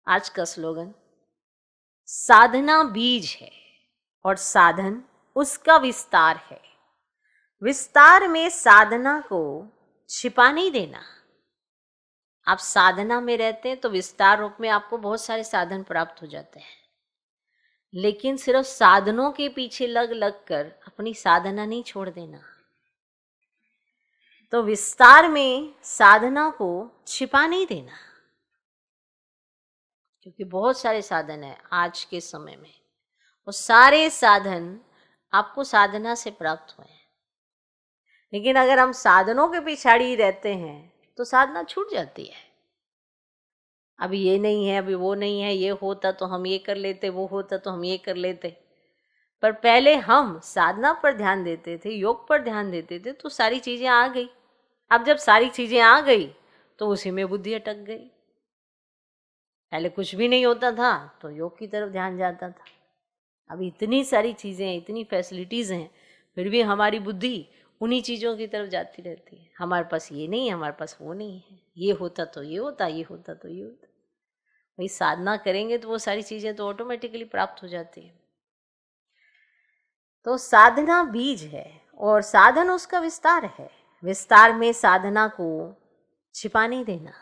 आज का स्लोगन, साधना बीज है और साधन उसका विस्तार है। विस्तार में साधना को छिपा नहीं देना। आप साधना में रहते हैं तो विस्तार रूप में आपको बहुत सारे साधन प्राप्त हो जाते हैं, लेकिन सिर्फ साधनों के पीछे लग लग कर अपनी साधना नहीं छोड़ देना। तो विस्तार में साधना को छिपा नहीं देना, क्योंकि बहुत सारे साधन हैं आज के समय में, वो सारे साधन आपको साधना से प्राप्त हुए हैं। लेकिन अगर हम साधनों के पिछाड़ी रहते हैं तो साधना छूट जाती है। अभी ये नहीं है, अभी वो नहीं है, ये होता तो हम ये कर लेते, वो होता तो हम ये कर लेते। पर पहले हम साधना पर ध्यान देते थे, योग पर ध्यान देते थे, तो सारी चीजें आ गई। अब जब सारी चीजें आ गई तो उसी में बुद्धि अटक गई। पहले कुछ भी नहीं होता था तो योग की तरफ ध्यान जाता था। अब इतनी सारी चीजें हैं, इतनी फैसिलिटीज हैं, फिर भी हमारी बुद्धि उन्हीं चीजों की तरफ जाती रहती है। हमारे पास ये नहीं है, हमारे पास वो नहीं है, ये होता तो ये होता, ये होता तो ये होता। वही साधना करेंगे तो वो सारी चीजें तो ऑटोमेटिकली प्राप्त हो जाती है। तो साधना बीज है और साधन उसका विस्तार है। विस्तार में साधना को छिपा नहीं देना।